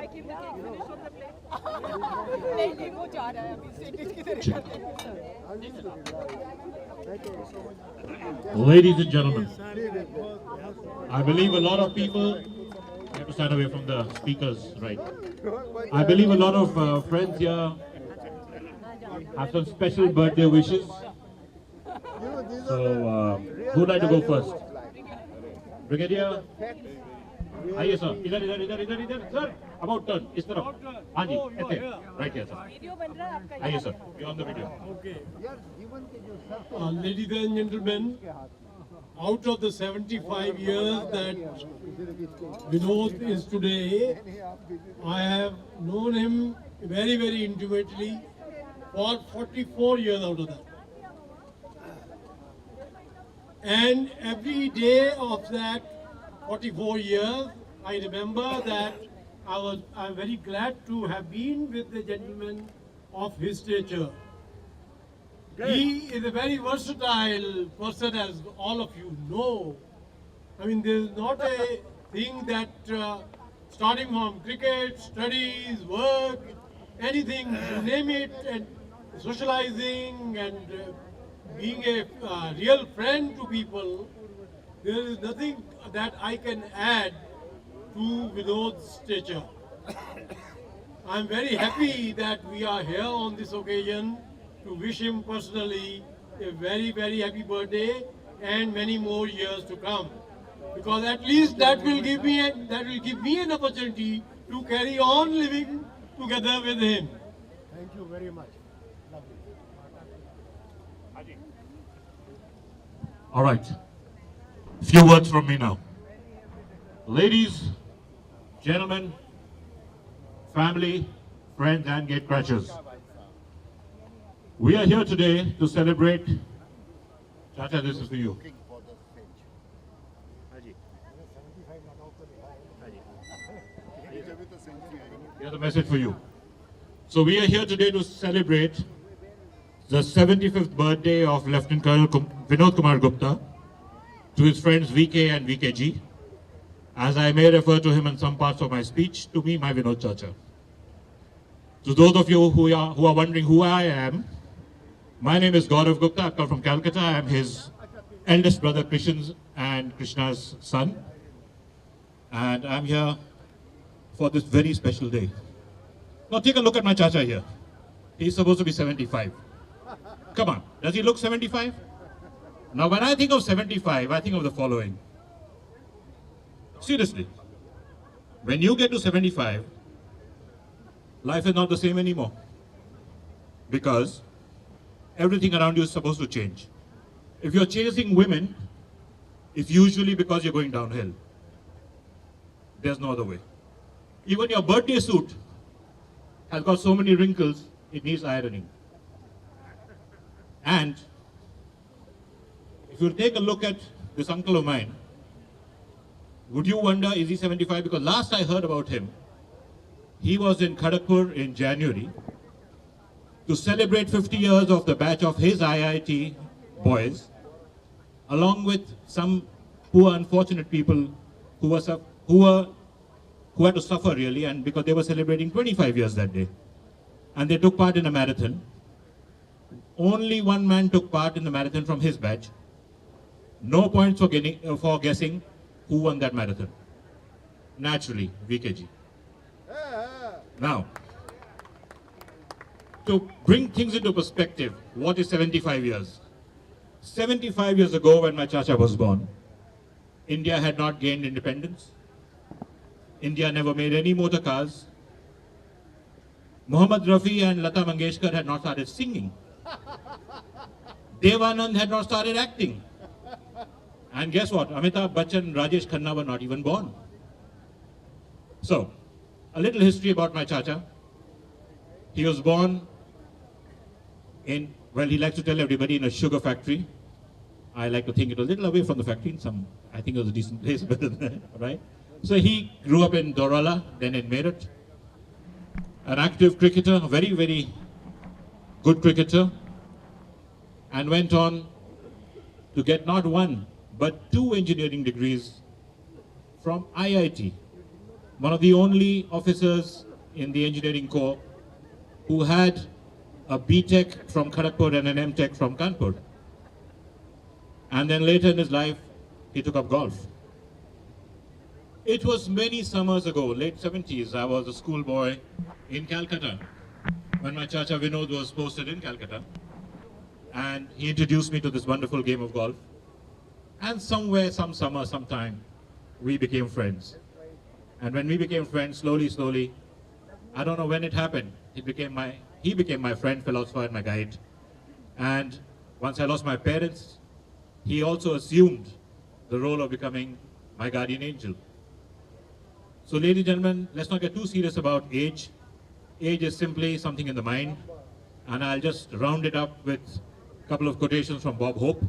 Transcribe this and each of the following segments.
like him, the cake finished on the plate. नहीं नहीं वो जा रहा है अभी स्टेटस की तरफ जाते हैं. Ladies and gentlemen, I believe a lot of people, you have to stand away from the speakers, right? I believe a lot of friends here have some special birthday wishes. So, who'd like to go first? Brigadier? आइए sir, इधर इधर इधर इधर इधर sir, about turn, इस तरफ, हाँ जी, ऐसे, right here sir. वीडियो बन रहा है आपका. आइए sir, you're on the video. Okay. Ladies and gentlemen, out of the 75 years that Vinod is today, I have known him very, very intimately for 44 years out of that. And every day of that 44 years, I remember that I'm very glad to have been with the gentleman of his stature. He is a very versatile person, as all of you know. I mean, there is not a thing that starting from cricket, studies, work, anything, you name it, and socializing and being a real friend to people, there is nothing that I can add to Vinod's stature. I am very happy that we are here on this occasion to wish him personally a very, very happy birthday and many more years to come. Because at least that will give me an opportunity to carry on living together with him. Thank you very much. Lovely. All right. Few words from me now. Ladies, gentlemen, family, friends and gatecrashers. We are here today to celebrate. Chacha, this is for you. Here's a message for you. So we are here today to celebrate the 75th birthday of Lieutenant Colonel Vinod Kumar Gupta, to his friends VK and VKG, as I may refer to him in some parts of my speech, to me, my Vinod Chacha. To those of you who are wondering who I am, my name is Gaurav Gupta. I come from Calcutta. I am his eldest brother Krishan's and Krishna's son. And I'm here for this very special day. Now take a look at my Chacha here. He's supposed to be 75. Come on, does he look 75? Now when I think of 75, I think of the following. Seriously, when you get to 75, life is not the same anymore. Because everything around you is supposed to change. If you're chasing women, it's usually because you're going downhill. There's no other way. Even your birthday suit has got so many wrinkles, it needs ironing. And if you take a look at this uncle of mine, would you wonder, is he 75? Because last I heard about him, he was in Kharagpur in January to celebrate 50 years of the batch of his IIT boys, along with some poor unfortunate people who had to suffer really, and because they were celebrating 25 years that day. And they took part in a marathon. Only one man took part in the marathon from his batch. No points for guessing who won that marathon. Naturally, VKG. Now, to bring things into perspective, what is 75 years? 75 years ago, when my Chacha was born, India had not gained independence. India never made any motor cars. Muhammad Rafi and Lata Mangeshkar had not started singing. Dev Anand had not started acting. And guess what? Amitabh Bachchan and Rajesh Khanna were not even born. So, a little history about my Chacha. He was born in, well, he likes to tell everybody, in a sugar factory. I like to think it was a little away from the factory, I think it was a decent place, better than that, right? So he grew up in Dorala, then in Meerut. An active cricketer, a very, very good cricketer, and went on to get not one, but 2 engineering degrees from IIT. one of the only officers in the engineering corps who had a B.Tech from Kharagpur and an M.Tech from Kanpur. And then later in his life, he took up golf. It was many summers ago, late 70s, I was a schoolboy in Calcutta when my Chacha Vinod was posted in Calcutta. And he introduced me to this wonderful game of golf. And somewhere, some summer, sometime, we became friends. And when we became friends, slowly, I don't know when it happened, he became my friend, philosopher, and my guide. And once I lost my parents, he also assumed the role of becoming my guardian angel. So ladies and gentlemen, let's not get too serious about age. Age is simply something in the mind. And I'll just round it up with a couple of quotations from Bob Hope.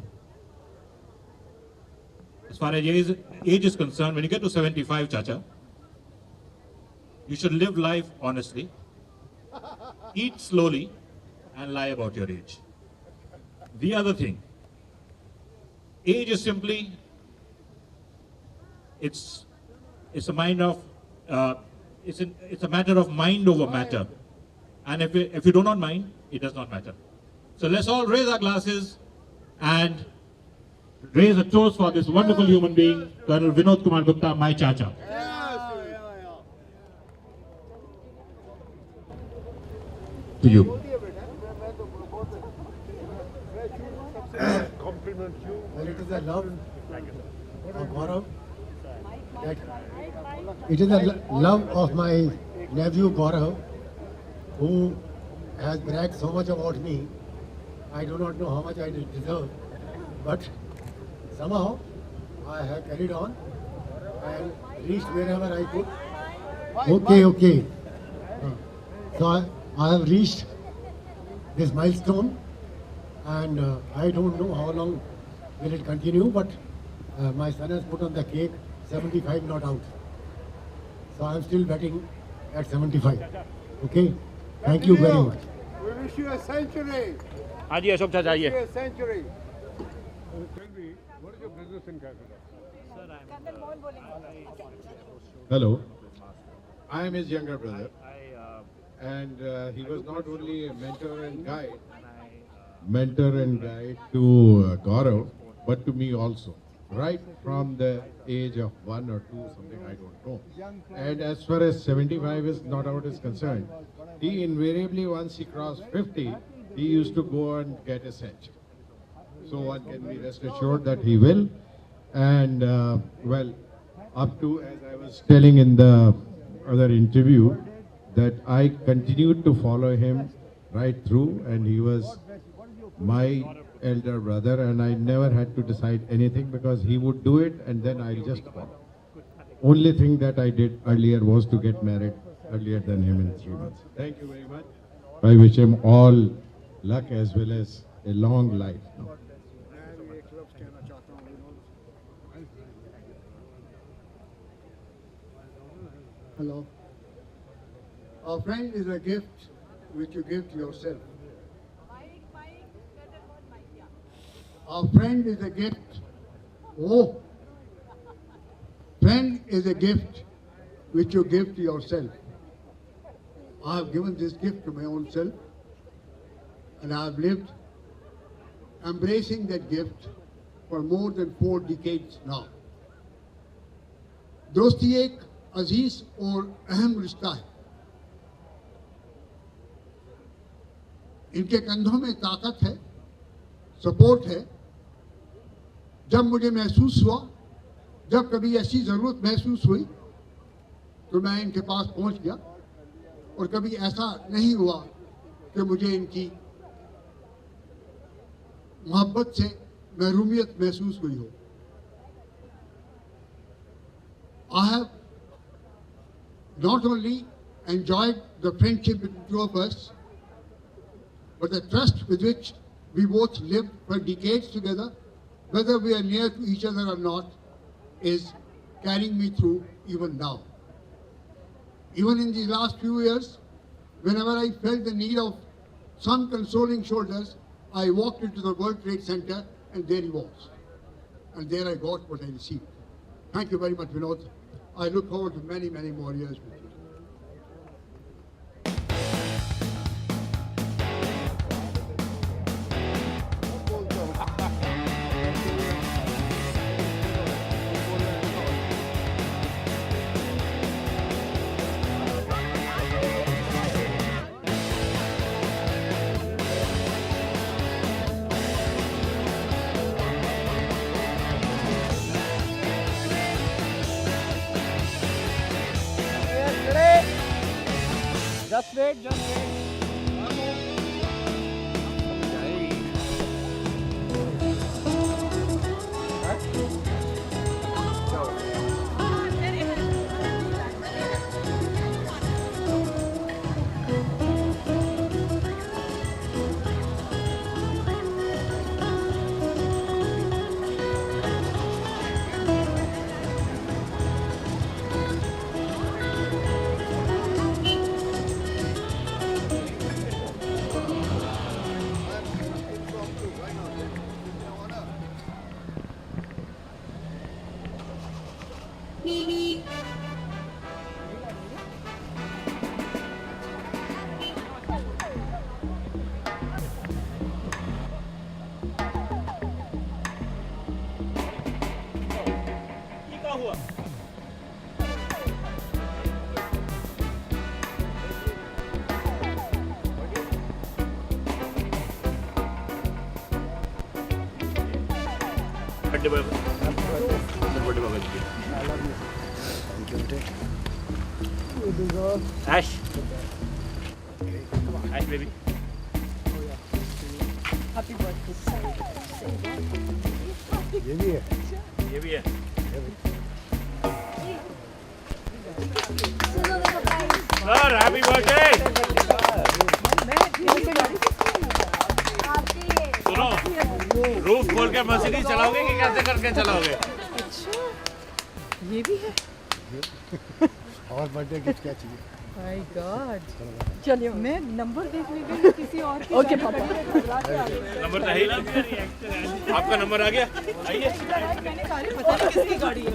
As far as age is concerned, when you get to 75, Chacha, you should live life honestly, eat slowly, and lie about your age. The other thing, age is simply, it's a matter of mind over matter. And if you do not mind, it does not matter. So let's all raise our glasses and raise a toast for this wonderful human being, Colonel Vinod Kumar Gupta, my Chacha. To you. Well, it is a love of Gaurav. It is a love of my nephew Gaurav, who has bragged so much about me. I do not know how much I deserve, but somehow I have carried on and reached wherever I could. Okay. So I have reached this milestone, and I don't know how long will it continue, but my son has put on the cake 75 not out. So I am still betting at 75. Okay? Thank you very much. We wish you a century. हाँ जी अशोक चाचा आइए A century. Tell me, what is your business in Calcutta? Hello, I am his younger brother, and he was not only a mentor and guide to Gaurav, but to me also, right from the age of 1 or 2, something I don't know. And as far as 75 is not out is concerned, he invariably, once he crossed 50, he used to go and get a century. So one can be rest assured that he will. And well, up to, as I was telling in the other interview, that I continued to follow him right through, and he was my elder brother, and I never had to decide anything because he would do it and then I'll just follow. Only thing that I did earlier was to get married earlier than him in 3 months. Thank you very much. I wish him all luck as well as a long life. Hello. A friend is a gift which you give to yourself. A friend is a gift. Oh, friend is a gift which you give to yourself. I have given this gift to my own self, and I have lived embracing that gift for more than 4 decades now. दोस्ती एक अजीज और अहम रिश्ता है. इनके कंधों में ताकत है, सपोर्ट है. जब मुझे महसूस हुआ, जब कभी ऐसी जरूरत महसूस हुई, तो मैं इनके पास पहुंच गया. और कभी ऐसा नहीं हुआ कि मुझे इनकी मोहब्बत से महरूमियत महसूस हुई हो. I have not only enjoyed the friendship between two of us, but the trust with which we both lived for decades together, whether we are near to each other or not, is carrying me through even now. Even in these last few years, whenever I felt the need of some consoling shoulders, I walked into the World Trade Center and there he was. And there I got what I received. Thank you very much, Vinod. I look forward to many, many more years with you. Just wait, just wait. Ash. Ash, baby. Happy birthday. ये भी है ये भी है. Sir, happy birthday. सुनो, roof खोल के machine चलाओगे कि कैसे करके चलाओगे? ये भी है। और बर्थडे गिफ्ट क्या चाहिए माय गॉड। चलिए मैं नंबर देखने गई किसी और की। ओके पापा। नंबर तो है ही ना. आपका नंबर आ गया. आइए. मैंने कहा पता नहीं किसकी गाड़ी है।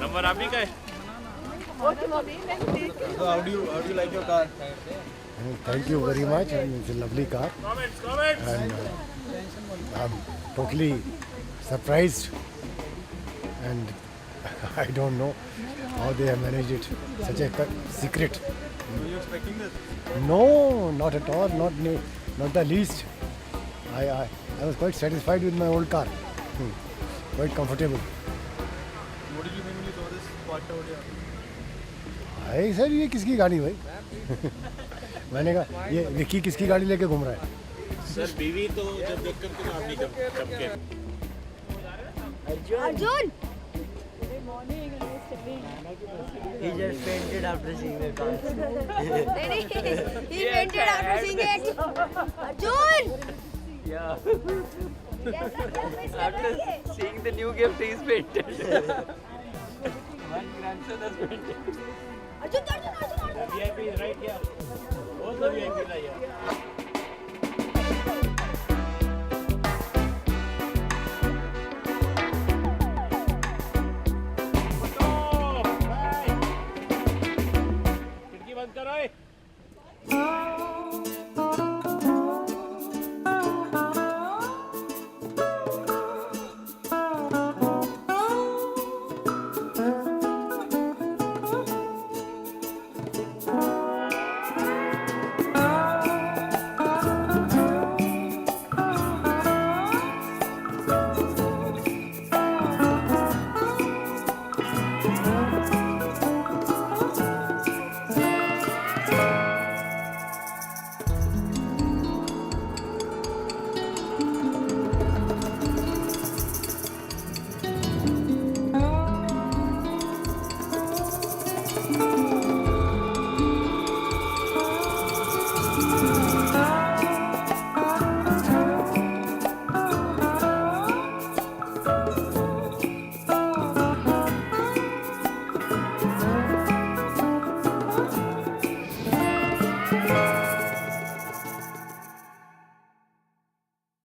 नंबर आप ही का है. ओके मम्मी मैं देख So how do you like your car? Thank you very much, and it's a lovely car, Comments. and I'm totally surprised, and I don't know how they have managed it. Such a secret. Were you expecting this? No, not at all. Not the least. I was quite satisfied with my old car. Quite comfortable. What did you think when you saw this parked out here? भाई sir ये किसकी गाड़ी भाई? मैंने कहा ये विक्की किसकी गाड़ी लेके घूम रहा है? सर बीवी तो जब देख कर तो आप नहीं चमके. Arjun! He just fainted after seeing the car. He fainted after seeing it. Arjun! Yeah. Yes, After seeing the new gift, he's fainted. One grandson has fainted. Arjun! VIP is right here. Both the VIP are here.